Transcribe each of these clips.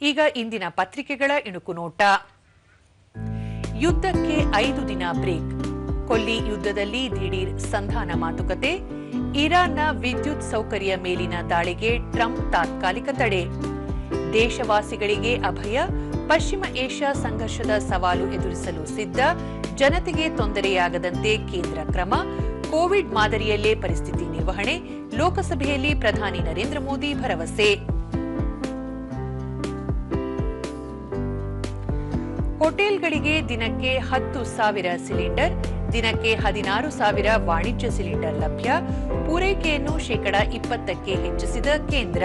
ಈಗ ಇಂದಿನ ಪತ್ರಿಕೆಗಳ ಇಣುಕು ನೋಟ. ಯುದ್ಧಕ್ಕೆ 5 ದಿನ ಬ್ರೇಕ್. ಕೊಲ್ಲಿ ಯುದ್ಧದಲ್ಲಿ ದಿಢೀರ್ ಸಂಧಾನ ಮಾತುಕತೆ. ಇರಾನ್ನ ವಿದ್ಯುತ್ ಸೌಕರ್ಯ ಮೇಲಿನ ದಾಳಿಗೆ ಟ್ರಂಪ್ ತಾತ್ಕಾಲಿಕ ತಡೆ. ದೇಶವಾಸಿಗಳಿಗೆ ಅಭಯ. ಪಶ್ಚಿಮ ಏಷ್ಯಾ ಸಂಘರ್ಷದ ಸವಾಲು ಎದುರಿಸಲು ಸಿದ್ಧ. ಜನತೆಗೆ ತೊಂದರೆಯಾಗದಂತೆ ಕೇಂದ್ರ ಕ್ರಮ. ಕೋವಿಡ್ ಮಾದರಿಯಲ್ಲೇ ಪರಿಸ್ಥಿತಿ ನಿರ್ವಹಣೆ. ಲೋಕಸಭೆಯಲ್ಲಿ ಪ್ರಧಾನಿ ನರೇಂದ್ರ ಮೋದಿ ಭರವಸೆ. ಹೋಟೆಲ್ಗಳಿಗೆ ದಿನಕ್ಕೆ 10,000 ಸಿಲಿಂಡರ್, ದಿನಕ್ಕೆ 16,000 ವಾಣಿಜ್ಯ ಸಿಲಿಂಡರ್ ಲಭ್ಯ. ಪೂರೈಕೆಯನ್ನು ಶೇಕಡ 20ಕ್ಕೆ ಹೆಚ್ಚಿಸಿದ ಕೇಂದ್ರ.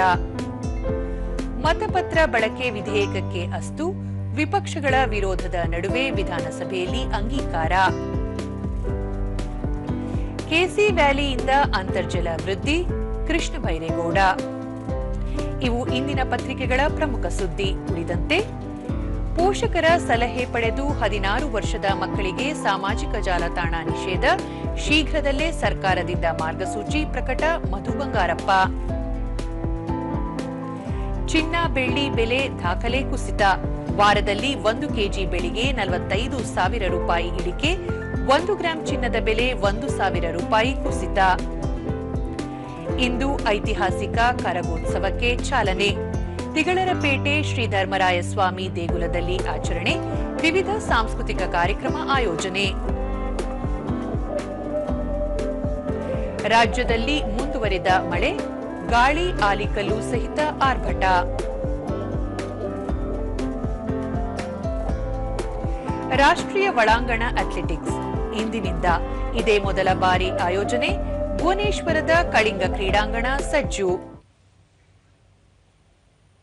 ಮತಪತ್ರ ಬಳಕೆ ವಿಧೇಯಕಕ್ಕೆ ಅಸ್ತು. ವಿಪಕ್ಷಗಳ ವಿರೋಧದ ನಡುವೆ ವಿಧಾನಸಭೆಯಲ್ಲಿ ಅಂಗೀಕಾರ. ಕೆಸಿ ವ್ಯಾಲಿಯಿಂದ ಅಂತರ್ಜಲ ವೃದ್ಧಿ. ಕೃಷ್ಣ ಬೈರೇಗೌಡ. ಇವು ಇಂದಿನ ಪತ್ರಿಕೆಗಳ ಪ್ರಮುಖ ಸುದ್ದಿ. ಉಳಿದಂತೆ ಪೋಷಕರ ಸಲಹೆ ಪಡೆದು 16 ವರ್ಷದ ಮಕ್ಕಳಿಗೆ ಸಾಮಾಜಿಕ ಜಾಲತಾಣ ನಿಷೇಧ. ಶೀಘ್ರದಲ್ಲೇ ಸರ್ಕಾರದಿಂದ ಮಾರ್ಗಸೂಚಿ ಪ್ರಕಟ. ಮಧು ಬಂಗಾರಪ್ಪ. ಚಿನ್ನ ಬೆಳ್ಳಿ ಬೆಲೆ ದಾಖಲೆ ಕುಸಿತ. ವಾರದಲ್ಲಿ 1 ಕೆಜಿ ಬೆಳ್ಳಿಗೆ 45,000 ರೂಪಾಯಿ ಇಳಿಕೆ. 1 ಗ್ರಾಂ ಚಿನ್ನದ ಬೆಲೆ 1,000 ರೂಪಾಯಿ ಕುಸಿತ. ಇಂದು ಐತಿಹಾಸಿಕ ಕರಗೋತ್ಸವಕ್ಕೆ ಚಾಲನೆ. ತಿಗಳರಪೇಟೆ ಶ್ರೀ ಧರ್ಮರಾಯ ಸ್ವಾಮಿ ದೇಗುಲದಲ್ಲಿ ಆಚರಣೆ. ವಿವಿಧ ಸಾಂಸ್ಕೃತಿಕ ಕಾರ್ಯಕ್ರಮ ಆಯೋಜನೆ. ರಾಜ್ಯದಲ್ಲಿ ಮುಂದುವರೆದ ಮಳೆ. ಗಾಳಿ ಆಲಿಕಲ್ಲು ಸಹಿತ ಆರ್ಭಟ. ರಾಷ್ಟ್ರೀಯ ಒಳಾಂಗಣ ಅಥ್ಲೆಟಿಕ್ಸ್ ಇಂದಿನಿಂದ. ಇದೇ ಮೊದಲ ಬಾರಿ ಆಯೋಜನೆ. ಭುವನೇಶ್ವರದ ಕಳಿಂಗ ಕ್ರೀಡಾಂಗಣ ಸಜ್ಜು.